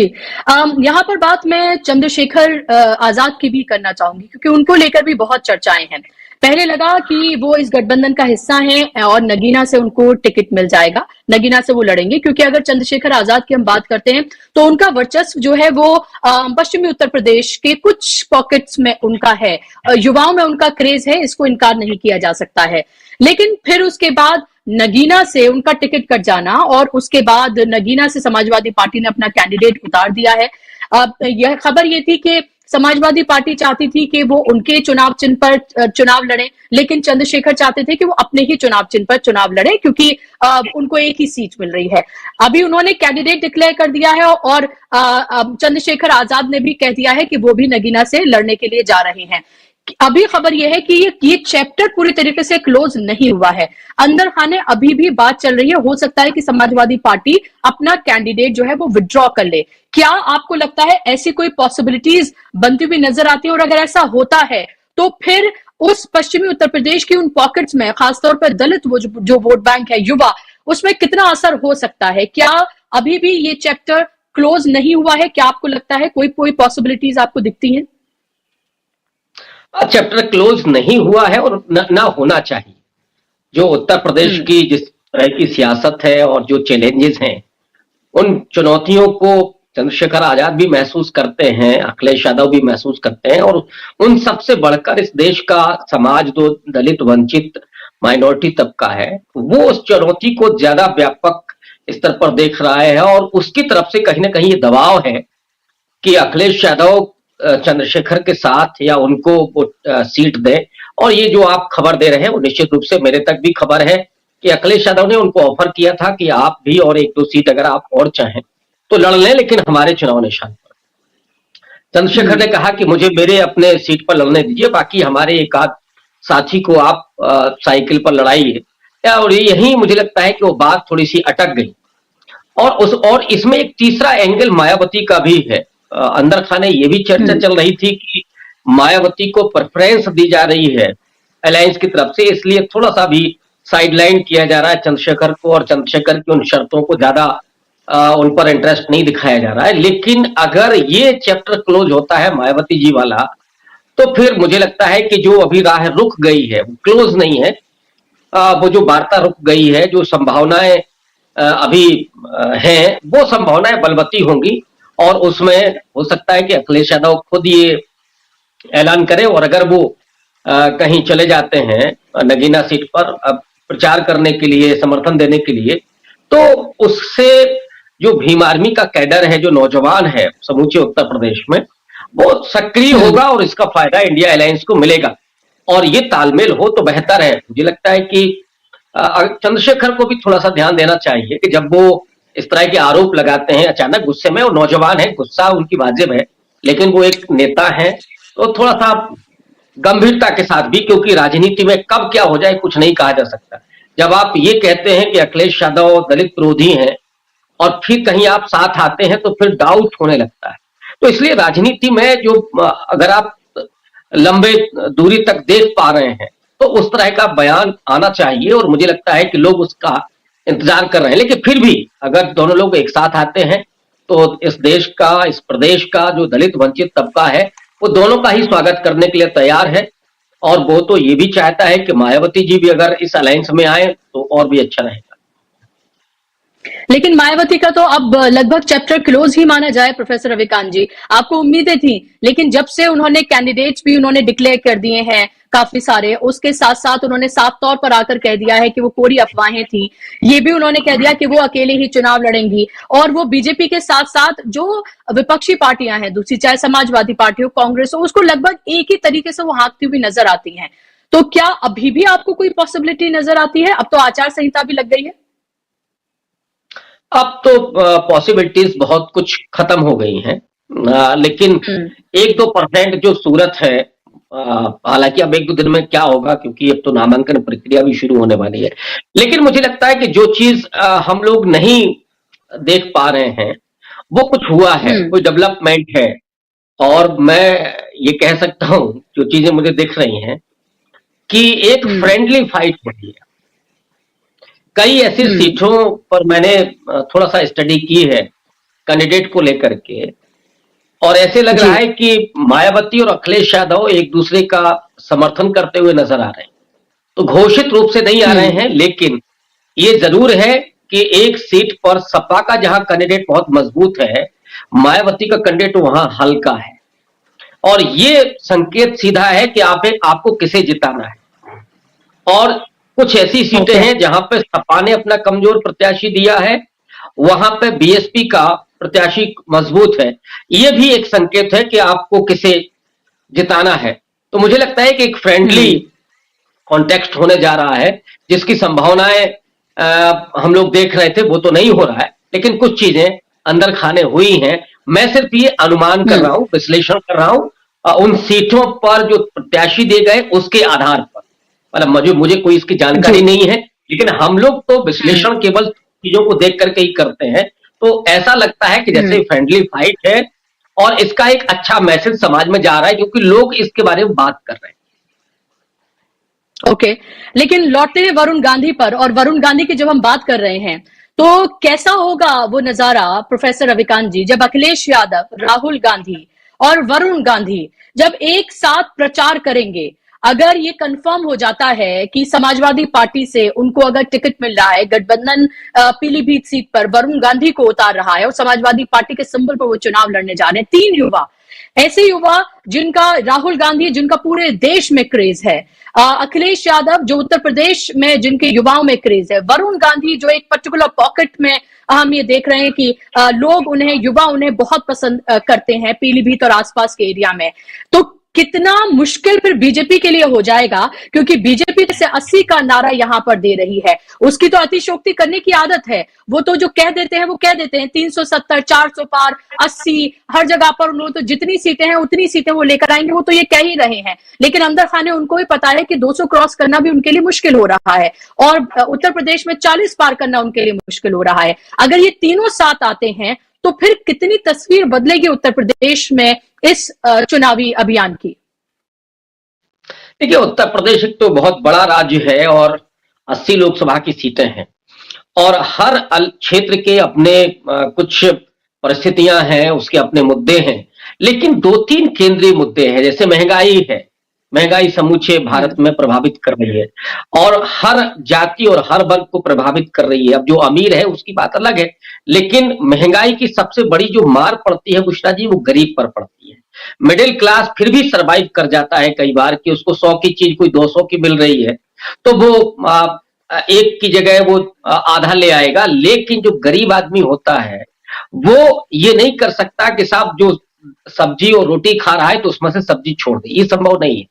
यहाँ पर बात मैं चंद्रशेखर आजाद की भी करना चाहूंगी, क्योंकि उनको लेकर भी बहुत चर्चाएं हैं। पहले लगा कि वो इस गठबंधन का हिस्सा हैं और नगीना से उनको टिकट मिल जाएगा, नगीना से वो लड़ेंगे, क्योंकि अगर चंद्रशेखर आजाद की हम बात करते हैं तो उनका वर्चस्व जो है वो पश्चिमी उत्तर प्रदेश के कुछ पॉकेट्स में उनका है, युवाओं में उनका क्रेज है, इसको इनकार नहीं किया जा सकता है। लेकिन फिर उसके बाद नगीना से उनका टिकट कट जाना और उसके बाद नगीना से समाजवादी पार्टी ने अपना कैंडिडेट उतार दिया है। अब यह खबर ये थी कि समाजवादी पार्टी चाहती थी कि वो उनके चुनाव चिन्ह पर चुनाव लड़े, लेकिन चंद्रशेखर चाहते थे कि वो अपने ही चुनाव चिन्ह पर चुनाव लड़े, क्योंकि उनको एक ही सीट मिल रही है। अभी उन्होंने कैंडिडेट डिक्लेयर कर दिया है और चंद्रशेखर आजाद ने भी कह दिया है कि वो भी नगीना से लड़ने के लिए जा रहे हैं। अभी खबर यह है कि ये चैप्टर पूरी तरीके से क्लोज नहीं हुआ है, अंदर खाने अभी भी बात चल रही है। हो सकता है कि समाजवादी पार्टी अपना कैंडिडेट जो है वो विड्रॉ कर ले। क्या आपको लगता है ऐसी कोई पॉसिबिलिटीज बनती हुई नजर आती है? और अगर ऐसा होता है तो फिर उस पश्चिमी उत्तर प्रदेश की उन पॉकेट्स में, खासतौर पर दलित वो जो वोट बैंक है, युवा, उसमें कितना असर हो सकता है? क्या अभी भी ये चैप्टर क्लोज नहीं हुआ है? क्या आपको लगता है कोई पॉसिबिलिटीज आपको दिखती है? चैप्टर क्लोज नहीं हुआ है और ना होना चाहिए। जो उत्तर प्रदेश की जिस तरह की सियासत है और जो चैलेंजेस हैं, उन चुनौतियों को चंद्रशेखर आजाद भी महसूस करते हैं, अखिलेश यादव भी महसूस करते हैं, और उन सबसे बढ़कर इस देश का समाज जो दलित वंचित माइनॉरिटी तबका है, वो उस चुनौती को ज्यादा व्यापक स्तर पर देख रहा है और उसकी तरफ से कहीं ना कहीं ये दबाव है कि अखिलेश यादव चंद्रशेखर के साथ या उनको वो सीट दे। और ये जो आप खबर दे रहे हैं वो निश्चित रूप से मेरे तक भी खबर है कि अखिलेश यादव ने उनको ऑफर किया था कि आप भी और एक दो सीट अगर आप और चाहें तो लड़ लें, लेकिन हमारे चुनाव निशान पर। चंद्रशेखर ने कहा कि मुझे मेरे अपने सीट पर लड़ने दीजिए, बाकी हमारे एक आध साथी को आप साइकिल पर लड़ाइए। और यही मुझे लगता है कि वो बात थोड़ी सी अटक गई। और इसमें एक तीसरा एंगल मायावती का भी है। अंदर खाने ये भी चर्चा चल रही थी कि मायावती को प्रेफरेंस दी जा रही है अलायंस की तरफ से, इसलिए थोड़ा सा भी साइडलाइन किया जा रहा है चंद्रशेखर को, और चंद्रशेखर की उन शर्तों को ज्यादा उन पर इंटरेस्ट नहीं दिखाया जा रहा है। लेकिन अगर ये चैप्टर क्लोज होता है मायावती जी वाला, तो फिर मुझे लगता है कि जो अभी राह रुक गई है वो क्लोज नहीं है। वो जो वार्ता रुक गई है, जो संभावनाएं अभी हैं, वो संभावनाएं बलवती होंगी। और उसमें हो सकता है कि अखिलेश यादव खुद ये ऐलान करे, और अगर वो कहीं चले जाते हैं नगीना सीट पर प्रचार करने के लिए, समर्थन देने के लिए, तो उससे जो भीम आर्मी का कैडर है, जो नौजवान है समूचे उत्तर प्रदेश में, वो सक्रिय होगा और इसका फायदा इंडिया अलायंस को मिलेगा। और ये तालमेल हो तो बेहतर है। मुझे लगता है कि चंद्रशेखर को भी थोड़ा सा ध्यान देना चाहिए कि जब वो इस तरह के आरोप लगाते हैं अचानक गुस्से में, वो नौजवान है, गुस्सा उनकी वाजिब है, लेकिन वो एक नेता है, तो थोड़ा सा गंभीरता के साथ भी, क्योंकि राजनीति में कब क्या हो जाए कुछ नहीं कहा जा सकता। जब आप ये कहते हैं कि अखिलेश यादव दलित विरोधी हैं और फिर कहीं आप साथ आते हैं तो फिर डाउट होने लगता है। तो इसलिए राजनीति में जो अगर आप लंबे दूरी तक देख पा रहे हैं तो उस तरह का बयान आना चाहिए, और मुझे लगता है कि लोग उसका इंतजार कर रहे हैं। लेकिन फिर भी अगर दोनों लोग एक साथ आते हैं तो इस देश का, इस प्रदेश का जो दलित वंचित तबका है वो दोनों का ही स्वागत करने के लिए तैयार है। और वो तो ये भी चाहता है कि मायावती जी भी अगर इस अलायंस में आए तो और भी अच्छा रहेगा। लेकिन मायावती का तो अब लगभग चैप्टर क्लोज ही माना जाए। प्रोफेसर रविकांत जी, आपको उम्मीदें थी, लेकिन जब से उन्होंने कैंडिडेट्स भी उन्होंने डिक्लेयर कर दिए हैं काफी सारे, उसके साथ साथ उन्होंने साफ तौर पर आकर कह दिया है कि वो कोरी अफवाहें थी। ये भी उन्होंने कह दिया कि वो अकेले ही चुनाव लड़ेंगी और वो बीजेपी के साथ साथ जो विपक्षी पार्टियां हैं दूसरी, चाहे समाजवादी पार्टी हो, कांग्रेस हो, उसको लगभग एक ही तरीके से वो हाँकती हुई नजर आती हैं। तो क्या अभी भी आपको कोई पॉसिबिलिटी नजर आती है? अब तो आचार संहिता भी लग गई है। अब तो पॉसिबिलिटीज बहुत कुछ खत्म हो गई हैं, लेकिन 1-2% जो सूरत है, हालांकि अब 1-2 दिन में क्या होगा, क्योंकि अब तो नामांकन प्रक्रिया भी शुरू होने वाली है। लेकिन मुझे लगता है कि जो चीज हम लोग नहीं देख पा रहे हैं वो कुछ हुआ है, कोई डेवलपमेंट है। और मैं ये कह सकता हूं, जो चीजें मुझे दिख रही हैं, कि एक फ्रेंडली फाइट हो रही है। कई ऐसी सीटों पर मैंने थोड़ा सा स्टडी की है कैंडिडेट को लेकर के, और ऐसे लग रहा है कि मायावती और अखिलेश यादव एक दूसरे का समर्थन करते हुए नजर आ रहे हैं। तो घोषित रूप से नहीं आ रहे हैं, लेकिन ये जरूर है कि एक सीट पर सपा का जहां कैंडिडेट बहुत मजबूत है, मायावती का कैंडिडेट वहां हल्का है। और ये संकेत सीधा है कि आपको किसे जिताना है। और कुछ ऐसी सीटें हैं जहां पे सपा ने अपना कमजोर प्रत्याशी दिया है, वहां पे बीएसपी का प्रत्याशी मजबूत है। यह भी एक संकेत है कि आपको किसे जिताना है। तो मुझे लगता है कि एक फ्रेंडली कॉन्टेक्स्ट होने जा रहा है, जिसकी संभावनाएं हम लोग देख रहे थे, वो तो नहीं हो रहा है, लेकिन कुछ चीजें अंदर खाने हुई हैं। मैं सिर्फ ये अनुमान कर रहा हूं, विश्लेषण कर रहा हूं उन सीटों पर जो प्रत्याशी दिए गए उसके आधार पर। मतलब मुझे कोई इसकी जानकारी नहीं है, लेकिन हम लोग तो विश्लेषण केवल चीजों को देख करके ही करते हैं। तो ऐसा लगता है कि जैसे फ्रेंडली फाइट है और इसका एक अच्छा मैसेज समाज में जा रहा है, क्योंकि लोग इसके बारे में बात कर रहे हैं। ओके, लेकिन लौटते हैं वरुण गांधी पर, और वरुण गांधी की जब हम बात कर रहे हैं तो कैसा होगा वो नजारा प्रोफेसर रविकांत जी, जब अखिलेश यादव, राहुल गांधी और वरुण गांधी जब एक साथ प्रचार करेंगे? अगर ये कंफर्म हो जाता है कि समाजवादी पार्टी से उनको अगर टिकट मिल रहा है, गठबंधन पीलीभीत सीट पर वरुण गांधी को उतार रहा है और समाजवादी पार्टी के सिंबल पर वो चुनाव लड़ने जा रहे हैं, 3 युवा, ऐसे युवा जिनका, राहुल गांधी जिनका पूरे देश में क्रेज है, अखिलेश यादव जो उत्तर प्रदेश में जिनके युवाओं में क्रेज है, वरुण गांधी जो एक पर्टिकुलर पॉकेट में हम ये देख रहे हैं कि लोग उन्हें, युवा उन्हें बहुत पसंद करते हैं पीलीभीत और आसपास के एरिया में। तो कितना मुश्किल फिर बीजेपी के लिए हो जाएगा, क्योंकि बीजेपी से 80 का नारा यहां पर दे रही है। उसकी तो अतिशोक्ति करने की आदत है, वो तो जो कह देते हैं वो कह देते हैं, 370, 400 पार, 80, हर जगह पर उन्होंने तो जितनी सीटें हैं उतनी सीटें वो लेकर आएंगे, वो तो ये कह ही रहे हैं। लेकिन अंदर खाने उनको भी पता है कि 200 क्रॉस करना भी उनके लिए मुश्किल हो रहा है, और उत्तर प्रदेश में 40 पार करना उनके लिए मुश्किल हो रहा है। अगर ये तीनों साथ आते हैं तो फिर कितनी तस्वीर बदलेगी उत्तर प्रदेश में इस चुनावी अभियान की? देखिए, उत्तर प्रदेश एक तो बहुत बड़ा राज्य है और 80 लोकसभा की सीटें हैं, और हर क्षेत्र के अपने कुछ परिस्थितियां हैं, उसके अपने मुद्दे हैं। लेकिन 2-3 केंद्रीय मुद्दे हैं, जैसे महंगाई है। महंगाई समूचे भारत में प्रभावित कर रही है और हर जाति और हर वर्ग को प्रभावित कर रही है। अब जो अमीर है उसकी बात अलग है, लेकिन महंगाई की सबसे बड़ी जो मार पड़ती है बुशरा जी, वो गरीब पर पड़ती है। मिडिल क्लास फिर भी सरवाइव कर जाता है कई बार, कि उसको 100 की चीज कोई 200 की मिल रही है तो वो एक की जगह वो आधा ले आएगा। लेकिन जो गरीब आदमी होता है वो ये नहीं कर सकता कि साहब जो सब्जी और रोटी खा रहा है तो उसमें से सब्जी छोड़ दे, ये संभव नहीं है।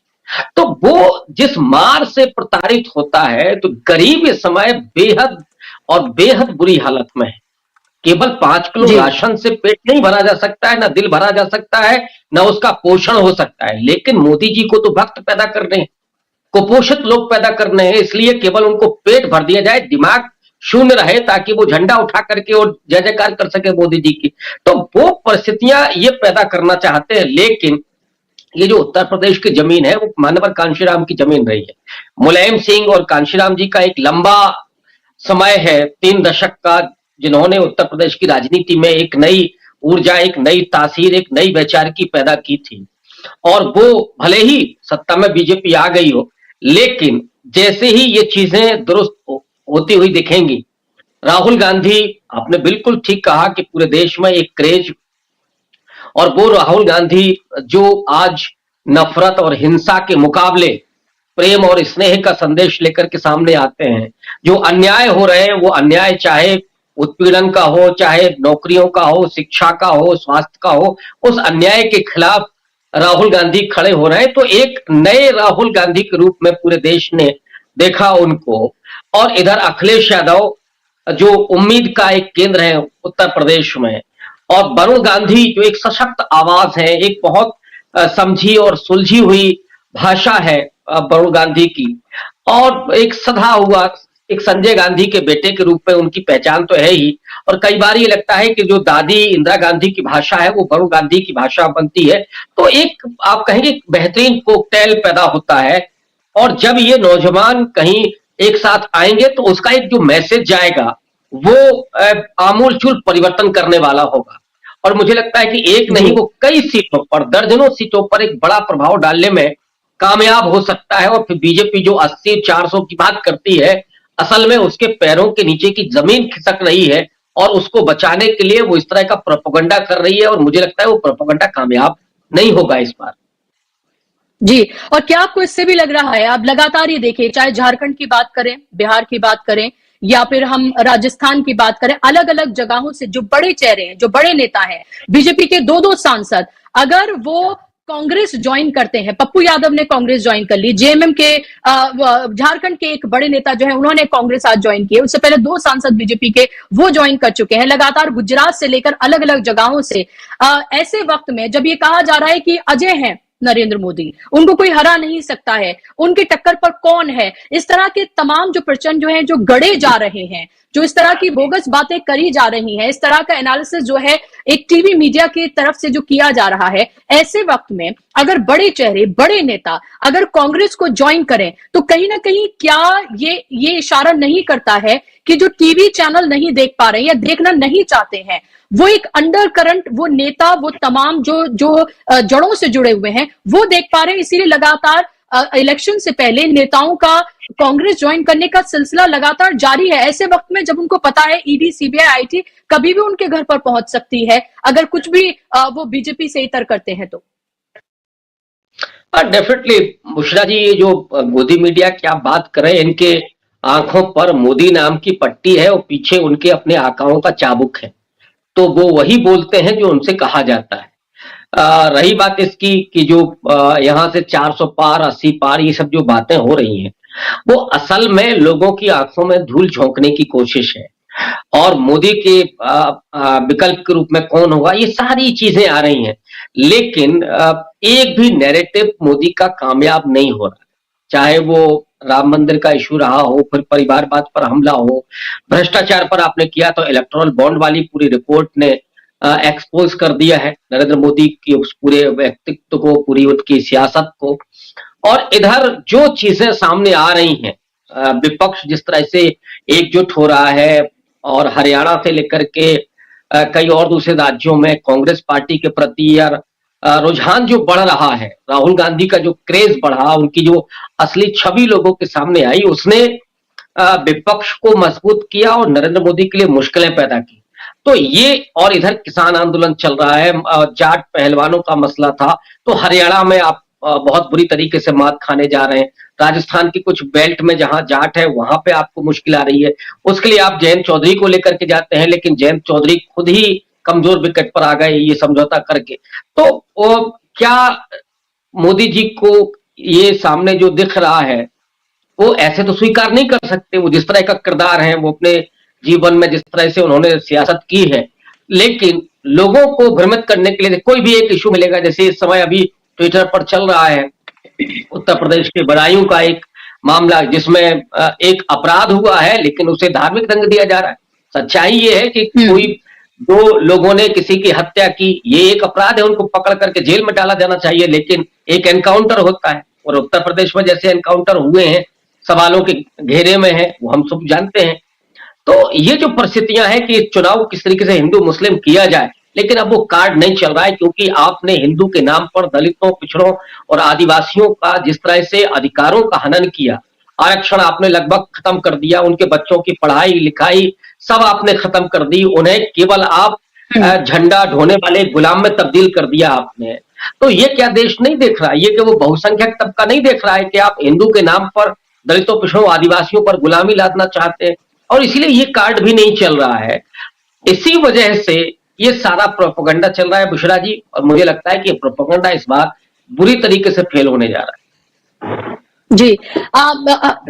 तो वो जिस मार से प्रताड़ित होता है, तो गरीब इस समय बेहद और बेहद बुरी हालत में है। केवल 5 किलो राशन से पेट नहीं भरा जा सकता है, ना दिल भरा जा सकता है, ना उसका पोषण हो सकता है। लेकिन मोदी जी को तो भक्त पैदा करने हैं, कुपोषित लोग पैदा करने हैं, इसलिए केवल उनको पेट भर दिया जाए, दिमाग शून्य रहे, ताकि वो झंडा उठा करके और जय जयकार कर सके मोदी जी की। तो वो परिस्थितियां ये पैदा करना चाहते हैं। लेकिन ये जो उत्तर प्रदेश की जमीन है वो मानवर कांशीराम की जमीन रही है। मुलायम सिंह और कांशीराम जी का एक लंबा समय है, 3 दशक का, जिन्होंने उत्तर प्रदेश की राजनीति में एक नई ऊर्जा, एक नई तासीर, एक नई वैचारिकी पैदा की थी। और वो भले ही सत्ता में बीजेपी आ गई हो, लेकिन जैसे ही ये चीजें दुरुस्त होती हुई दिखेंगी, राहुल गांधी, आपने बिल्कुल ठीक कहा कि पूरे देश में एक क्रेज, और वो राहुल गांधी जो आज नफरत और हिंसा के मुकाबले प्रेम और स्नेह का संदेश लेकर के सामने आते हैं। जो अन्याय हो रहे हैं, वो अन्याय चाहे उत्पीड़न का हो, चाहे नौकरियों का हो, शिक्षा का हो, स्वास्थ्य का हो, उस अन्याय के खिलाफ राहुल गांधी खड़े हो रहे हैं। तो एक नए राहुल गांधी के रूप में पूरे देश ने देखा उनको। और इधर अखिलेश यादव जो उम्मीद का एक केंद्र है उत्तर प्रदेश में, और वरुण गांधी जो एक सशक्त आवाज है, एक बहुत समझी और सुलझी हुई भाषा है वरुण गांधी की, और एक सधा हुआ एक संजय गांधी के बेटे के रूप में उनकी पहचान तो है ही। और कई बार ये लगता है कि जो दादी इंदिरा गांधी की भाषा है वो वरुण गांधी की भाषा बनती है। तो एक आप कहेंगे बेहतरीन कोकटेल पैदा होता है। और जब ये नौजवान कहीं एक साथ आएंगे तो उसका एक जो मैसेज जाएगा वो आमूलचूल परिवर्तन करने वाला होगा। और मुझे लगता है कि एक नहीं, वो कई सीटों पर, दर्जनों सीटों पर एक बड़ा प्रभाव डालने में कामयाब हो सकता है। और फिर बीजेपी जो 80-400 की बात करती है, असल में उसके पैरों के नीचे की जमीन खिसक रही है, और उसको बचाने के लिए वो इस तरह का प्रोपेगेंडा कर रही है। और मुझे लगता है वो प्रोपेगेंडा कामयाब नहीं होगा इस बार। जी, और क्या आपको इससे भी लग रहा है, आप लगातार ये देखिए, चाहे झारखंड की बात करें, बिहार की बात करें, या फिर हम राजस्थान की बात करें, अलग अलग जगहों से जो बड़े चेहरे हैं, जो बड़े नेता हैं, बीजेपी के दो सांसद, अगर वो कांग्रेस ज्वाइन करते हैं, पप्पू यादव ने कांग्रेस ज्वाइन कर ली, जेएमएम के झारखंड के एक बड़े नेता जो है उन्होंने कांग्रेस आज ज्वाइन की है, उससे पहले 2 सांसद बीजेपी के वो ज्वाइन कर चुके हैं, लगातार गुजरात से लेकर अलग अलग जगहों से। ऐसे वक्त में जब ये कहा जा रहा है कि अजय हैं नरेंद्र मोदी, उनको कोई हरा नहीं सकता है, उनकी टक्कर पर कौन है, इस तरह के तमाम जो प्रचंड जो हैं, जो गढ़े जा रहे हैं, जो इस तरह की बोगस बातें करी जा रही हैं, इस तरह का एनालिसिस जो है एक टीवी मीडिया की तरफ से जो किया जा रहा है, ऐसे वक्त में अगर बड़े चेहरे, बड़े नेता अगर कांग्रेस को ज्वाइन करें, तो कहीं ना कहीं क्या ये इशारा नहीं करता है कि जो टीवी चैनल नहीं देख पा रहे हैं या देखना नहीं चाहते हैं, वो एक अंडर करंट, वो नेता, वो तमाम जो जड़ों से जुड़े हुए हैं वो देख पा रहे हैं। इसीलिए लगातार इलेक्शन से पहले नेताओं का कांग्रेस ज्वाइन करने का सिलसिला लगातार जारी है, ऐसे वक्त में जब उनको पता है ईडी, सीबीआई, आईटी कभी भी उनके घर पर पहुंच सकती है अगर कुछ भी वो बीजेपी से इतर करते हैं तो। डेफिनेटली बुशरा जी, ये जो मोदी मीडिया की आप बात करें, इनके आंखों पर मोदी नाम की पट्टी है और पीछे उनके अपने आकाओं का चाबुक है, तो वो वही बोलते हैं जो उनसे कहा जाता है। रही बात इसकी कि जो यहाँ से 400 पार, 80 पार, ये सब जो बातें हो रही हैं, वो असल में लोगों की आंखों में धूल झोंकने की कोशिश है। और मोदी के विकल्प के रूप में कौन होगा, ये सारी चीजें आ रही हैं, लेकिन एक भी नैरेटिव मोदी का कामयाब नहीं हो रहा। चाहे वो राम मंदिर का इशू रहा हो, फिर परिवारवाद पर हमला हो, भ्रष्टाचार पर आपने किया तो इलेक्टोरल बॉन्ड वाली पूरी रिपोर्ट ने एक्सपोज कर दिया है नरेंद्र मोदी की उस पूरे व्यक्तित्व को, पूरी उनकी सियासत को। और इधर जो चीजें सामने आ रही हैं, विपक्ष जिस तरह से एकजुट हो रहा है, और हरियाणा से लेकर के कई और दूसरे राज्यों में कांग्रेस पार्टी के प्रति यार रुझान जो बढ़ रहा है, राहुल गांधी का जो क्रेज बढ़ा, उनकी जो असली छवि लोगों के सामने आई, उसने विपक्ष को मजबूत किया और नरेंद्र मोदी के लिए मुश्किलें पैदा की। तो ये, और इधर किसान आंदोलन चल रहा है, जाट पहलवानों का मसला था, तो हरियाणा में आप बहुत बुरी तरीके से मात खाने जा रहे हैं। राजस्थान की कुछ बेल्ट में जहां जाट है वहां पे आपको मुश्किल आ रही है, उसके लिए आप जयंत चौधरी को लेकर के जाते हैं, लेकिन जयंत चौधरी खुद ही कमजोर विकेट पर आ गए ये समझौता करके। तो क्या मोदी जी को ये सामने जो दिख रहा है वो ऐसे तो स्वीकार नहीं कर सकते, वो जिस तरह का किरदार है, वो अपने जीवन में जिस तरह से उन्होंने सियासत की है, लेकिन लोगों को भ्रमित करने के लिए कोई भी एक इशू मिलेगा। जैसे इस समय अभी ट्विटर पर चल रहा है उत्तर प्रदेश के बदायूं का एक मामला, जिसमें एक अपराध हुआ है लेकिन उसे धार्मिक रंग दिया जा रहा है। सच्चाई ये है कि कोई 2 लोगों ने किसी की हत्या की, ये एक अपराध है, उनको पकड़ करके जेल में डाला जाना चाहिए, लेकिन एक एनकाउंटर होता है, और उत्तर प्रदेश में जैसे एनकाउंटर हुए हैं, सवालों के घेरे में है, वो हम सब जानते हैं। तो ये जो परिस्थितियां हैं कि चुनाव किस तरीके से हिंदू मुस्लिम किया जाए, लेकिन अब वो कार्ड नहीं चल रहा है, क्योंकि आपने हिंदू के नाम पर दलितों, पिछड़ों और आदिवासियों का जिस तरह से अधिकारों का हनन किया, आरक्षण आपने लगभग खत्म कर दिया, उनके बच्चों की पढ़ाई लिखाई सब आपने खत्म कर दी, उन्हें केवल आप झंडा ढोने वाले गुलाम में तब्दील कर दिया आपने। तो ये क्या देश नहीं देख रहा है, ये कि वो बहुसंख्यक तबका नहीं देख रहा है कि आप हिंदू के नाम पर दलितों, पिछड़ों, आदिवासियों पर गुलामी लादना चाहते हैं, और इसीलिए ये कार्ड भी नहीं चल रहा है। इसी वजह से ये सारा प्रोपेगेंडा चल रहा है बुशरा जी, और मुझे लगता है कि प्रोपेगेंडा इस बार बुरी तरीके से फेल होने जा रहा है। जी,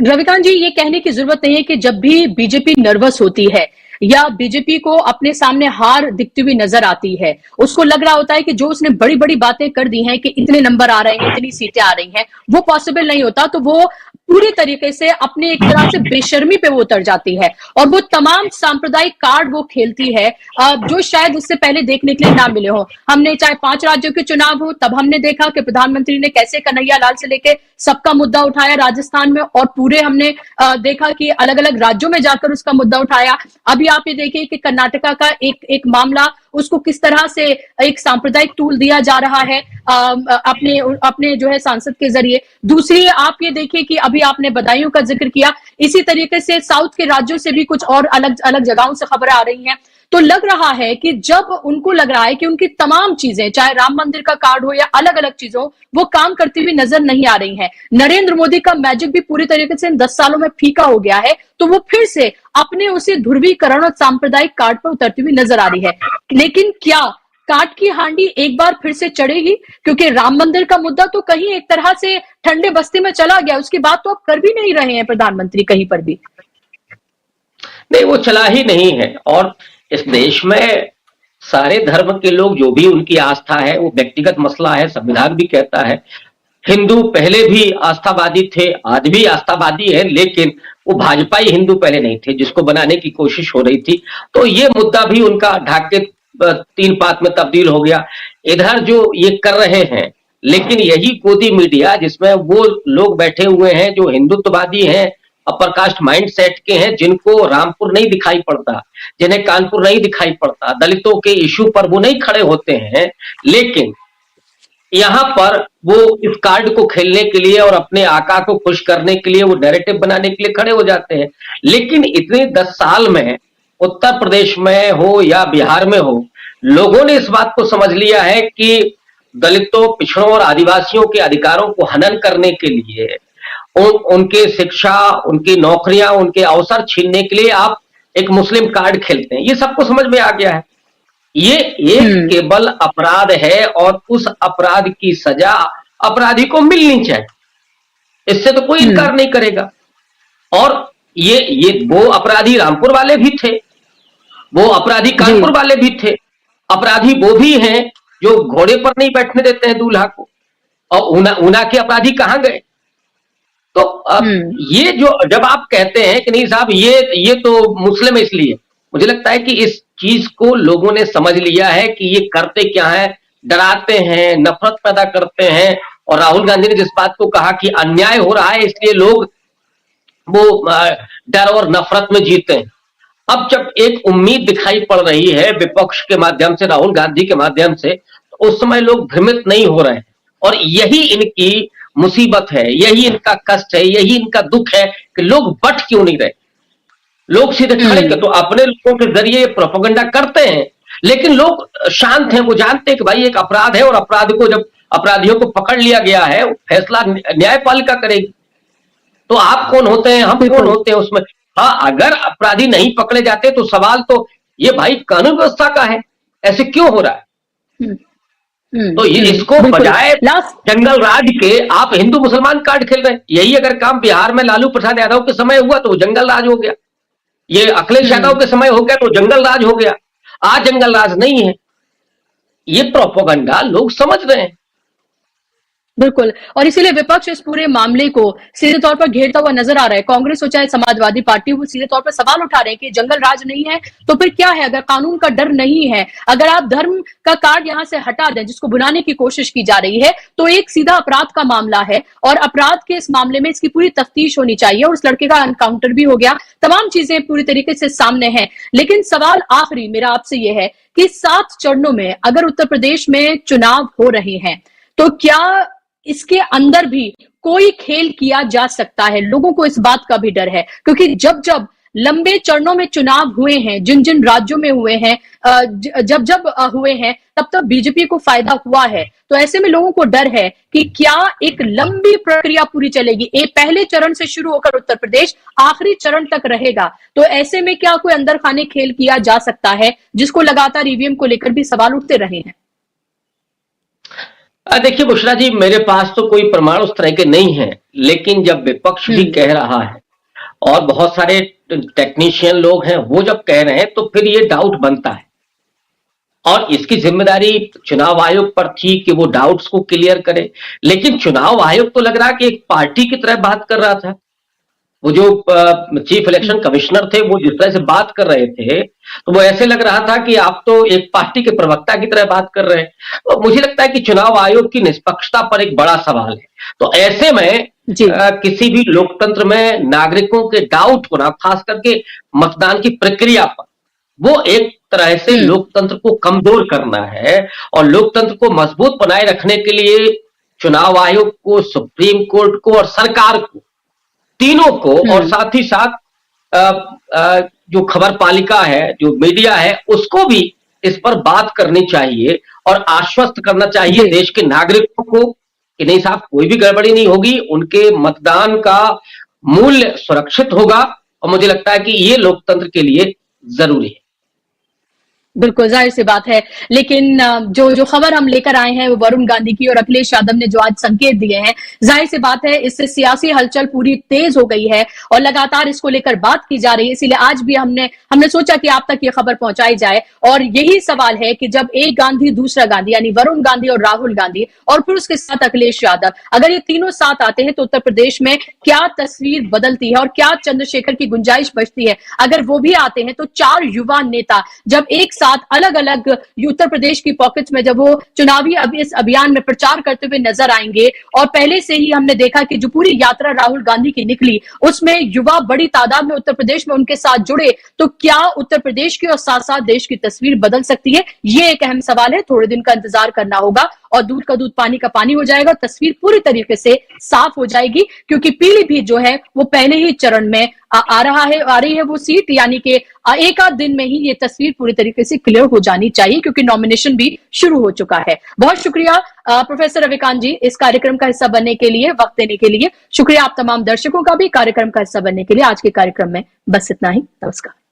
रविकांत जी, ये कहने की जरूरत नहीं है कि जब भी बीजेपी नर्वस होती है या बीजेपी को अपने सामने हार दिखती हुई नजर आती है, उसको लग रहा होता है कि जो उसने बड़ी बड़ी बातें कर दी हैं कि इतने नंबर आ रहे हैं, इतनी सीटें आ रही हैं, वो पॉसिबल नहीं होता, तो वो पूरी तरीके से अपने एक तरह से बेशर्मी पे वो उतर जाती है और वो तमाम सांप्रदायिक कार्ड वो खेलती है जो शायद इससे पहले देखने के लिए ना मिले हो। हमने चाहे 5 राज्यों के चुनाव हो, तब हमने देखा कि प्रधानमंत्री ने कैसे कन्हैया लाल से लेके सबका मुद्दा उठाया राजस्थान में, और पूरे हमने देखा कि अलग अलग राज्यों में जाकर उसका मुद्दा उठाया। अभी आप ये देखिए कि कर्नाटका का एक मामला, उसको किस तरह से एक सांप्रदायिक टूल दिया जा रहा है अपने अपने जो है सांसद के जरिए। दूसरी आप ये देखिए कि अभी आपने बदायूं का जिक्र किया, इसी तरीके से साउथ के राज्यों से भी कुछ और अलग अलग जगहों से खबरें आ रही हैं। तो लग रहा है कि जब उनको लग रहा है कि उनकी तमाम चीजें, चाहे राम मंदिर का कार्ड हो या अलग अलग चीजों, वो काम करती हुई नजर नहीं आ रही हैं, नरेंद्र मोदी का मैजिक भी पूरी तरीके से इन 10 सालों में फीका हो गया है, तो वो फिर से अपने उसी ध्रुवीकरण और सांप्रदायिक कार्ड पर उतरती हुई नजर आ रही है। लेकिन क्या काट की हांडी एक बार फिर से चढ़ेगी? क्योंकि राम मंदिर का मुद्दा तो कहीं एक तरह से ठंडे बस्ती में चला गया, उसकी बात तो अब कर भी नहीं रहे हैं प्रधानमंत्री कहीं पर भी। नहीं, वो चला ही नहीं है, और इस देश में सारे धर्म के लोग, जो भी उनकी आस्था है, वो व्यक्तिगत मसला है, संविधान भी कहता है। हिंदू पहले भी आस्थावादी थे, आज भी आस्थावादी है, लेकिन वो भाजपाई हिंदू पहले नहीं थे, जिसको बनाने की कोशिश हो रही थी। तो ये मुद्दा भी उनका ढाक के 3 पात में तब्दील हो गया। इधर जो ये कर रहे हैं, लेकिन यही गोदी मीडिया जिसमें वो लोग बैठे हुए हैं जो हिंदुत्ववादी हैं, अपर कास्ट माइंड सेट के हैं, जिनको रामपुर नहीं दिखाई पड़ता, जिन्हें कानपुर नहीं दिखाई पड़ता, दलितों के इश्यू पर वो नहीं खड़े होते हैं, लेकिन यहां पर वो इस कार्ड को खेलने के लिए और अपने आका को खुश करने के लिए, वो नैरेटिव बनाने के लिए खड़े हो जाते हैं। लेकिन इतने 10 साल में उत्तर प्रदेश में हो या बिहार में हो, लोगों ने इस बात को समझ लिया है कि दलितों, पिछड़ों और आदिवासियों के अधिकारों को हनन करने के लिए, उनके शिक्षा, उनकी नौकरियां, उनके अवसर छीनने के लिए आप एक मुस्लिम कार्ड खेलते हैं। ये सबको समझ में आ गया है। ये एक केवल अपराध है, और उस अपराध की सजा अपराधी को मिलनी चाहिए, इससे तो कोई इनकार नहीं करेगा। और ये वो अपराधी रामपुर वाले भी थे, वो अपराधी कानपुर वाले भी थे, अपराधी वो भी हैं जो घोड़े पर नहीं बैठने देते हैं दूल्हा को, और ऊना के अपराधी कहां गए? तो ये जो जब आप कहते हैं कि नहीं साहब ये तो मुस्लिम, इसलिए मुझे लगता है कि इस चीज को लोगों ने समझ लिया है कि ये करते क्या है, डराते हैं, नफरत पैदा करते हैं। और राहुल गांधी ने जिस बात को कहा कि अन्याय हो रहा है, इसलिए लोग वो डर और नफरत में जीते हैं। अब जब एक उम्मीद दिखाई पड़ रही है विपक्ष के माध्यम से, राहुल गांधी के माध्यम से, तो उस समय लोग भ्रमित नहीं हो रहे हैं। और यही इनकी मुसीबत है, यही इनका कष्ट है, यही इनका दुख है कि लोग बट क्यों नहीं रहे, लोग सीधे खड़े। तो अपने लोगों के जरिए प्रोपेगेंडा करते हैं, लेकिन लोग शांत हैं, वो जानते हैं कि भाई एक अपराध है, और अपराध को जब अपराधियों को पकड़ लिया गया है, फैसला न्यायपालिका करेगी। तो आप कौन होते हैं, हम कौन होते हैं उसमें? हाँ, अगर अपराधी नहीं पकड़े जाते तो सवाल तो ये भाई कानून व्यवस्था का है, ऐसे क्यों हो रहा है? तो ये इसको बजाय जंगल राज के आप हिंदू मुसलमान कार्ड खेल रहे हैं। यही अगर काम बिहार में लालू प्रसाद यादव के समय हुआ तो जंगल राज हो गया, ये अखिलेश यादव के समय हो गया तो जंगल राज हो गया। आज जंगल राज नहीं है, ये प्रोपेगेंडा लोग समझ रहे हैं। बिल्कुल। और इसीलिए विपक्ष इस पूरे मामले को सीधे तौर पर घेरता हुआ नजर आ रहा है। कांग्रेस हो चाहे समाजवादी पार्टी, वो सीधे तौर पर सवाल उठा रहे हैं कि जंगल राज नहीं है तो फिर क्या है? अगर कानून का डर नहीं है, अगर आप धर्म का कार्ड यहां से हटा दें जिसको भुनाने की कोशिश की जा रही है, तो एक सीधा अपराध का मामला है और अपराध के इस मामले में इसकी पूरी तफ्तीश होनी चाहिए। और उस लड़के का एनकाउंटर भी हो गया, तमाम चीजें पूरी तरीके से सामने हैं। लेकिन सवाल आखिरी मेरा आपसे यह है कि 7 चरणों में अगर उत्तर प्रदेश में चुनाव हो रहे हैं, तो क्या इसके अंदर भी कोई खेल किया जा सकता है? लोगों को इस बात का भी डर है, क्योंकि जब जब लंबे चरणों में चुनाव हुए हैं, जिन जिन राज्यों में हुए हैं, जब जब हुए हैं, तब तब बीजेपी को फायदा हुआ है। तो ऐसे में लोगों को डर है कि क्या एक लंबी प्रक्रिया पूरी चलेगी, एक पहले चरण से शुरू होकर उत्तर प्रदेश आखिरी चरण तक रहेगा। तो ऐसे में क्या कोई अंदर खाने खेल किया जा सकता है, जिसको लगातार ईवीएम को लेकर भी सवाल उठते रहे हैं? देखिए बुशरा जी, मेरे पास तो कोई प्रमाण उस तरह के नहीं है, लेकिन जब विपक्ष भी कह रहा है और बहुत सारे टेक्नीशियन लोग हैं वो जब कह रहे हैं, तो फिर ये डाउट बनता है। और इसकी जिम्मेदारी चुनाव आयोग पर थी कि वो डाउट्स को क्लियर करे, लेकिन चुनाव आयोग तो लग रहा कि एक पार्टी की तरह बात कर रहा था। वो जो चीफ इलेक्शन कमिश्नर थे, वो जिस तरह से बात कर रहे थे, तो वो ऐसे लग रहा था कि आप तो एक पार्टी के प्रवक्ता की तरह बात कर रहे हैं। तो मुझे लगता है कि चुनाव आयोग की निष्पक्षता पर एक बड़ा सवाल है। तो ऐसे में किसी भी लोकतंत्र में नागरिकों के डाउट होना, खास करके मतदान की प्रक्रिया पर, वो एक तरह से लोकतंत्र को कमजोर करना है। और लोकतंत्र को मजबूत बनाए रखने के लिए चुनाव आयोग को, सुप्रीम कोर्ट को और सरकार को, तीनों को, और साथ ही साथ जो खबर पालिका है, जो मीडिया है, उसको भी इस पर बात करनी चाहिए और आश्वस्त करना चाहिए देश के नागरिकों को कि नहीं साहब, कोई भी गड़बड़ी नहीं होगी, उनके मतदान का मूल्य सुरक्षित होगा। और मुझे लगता है कि ये लोकतंत्र के लिए जरूरी है। बिल्कुल, जाहिर सी बात है। लेकिन जो खबर हम लेकर आए हैं वो वरुण गांधी की और अखिलेश यादव ने जो आज संकेत दिए हैं, जाहिर सी बात है इससे सियासी हलचल पूरी तेज हो गई है और लगातार इसको लेकर बात की जा रही है। इसीलिए आज भी हमने सोचा कि आप तक ये खबर पहुंचाई जाए। और यही सवाल है कि जब एक गांधी दूसरा गांधी, यानी वरुण गांधी और राहुल गांधी, और फिर उसके साथ अखिलेश यादव, अगर ये तीनों साथ आते हैं तो उत्तर प्रदेश में क्या तस्वीर बदलती है और क्या चंद्रशेखर की गुंजाइश बचती है? अगर वो भी आते हैं तो 4 युवा नेता जब एक साथ अलग अलग उत्तर प्रदेश की पॉकेट्स में जब वो चुनावी इस अभियान में प्रचार करते हुए नजर आएंगे, और पहले से ही हमने देखा कि जो पूरी यात्रा राहुल गांधी की निकली उसमें युवा बड़ी तादाद में उत्तर प्रदेश में उनके साथ जुड़े, तो क्या उत्तर प्रदेश की और साथ साथ देश की तस्वीर बदल सकती है? ये एक अहम सवाल है। थोड़े दिन का इंतजार करना होगा और दूध का दूध पानी का पानी हो जाएगा, तस्वीर पूरी तरीके से साफ हो जाएगी। क्योंकि पीलीभीत जो है वो पहले ही चरण में आ रही है वो सीट, यानी कि एक आध दिन में ही ये तस्वीर पूरी तरीके से क्लियर हो जानी चाहिए, क्योंकि नॉमिनेशन भी शुरू हो चुका है। बहुत शुक्रिया प्रोफेसर रविकांत जी इस कार्यक्रम का हिस्सा बनने के लिए, वक्त देने के लिए। शुक्रिया आप तमाम दर्शकों का भी कार्यक्रम का हिस्सा बनने के लिए। आज के कार्यक्रम में बस इतना ही। नमस्कार।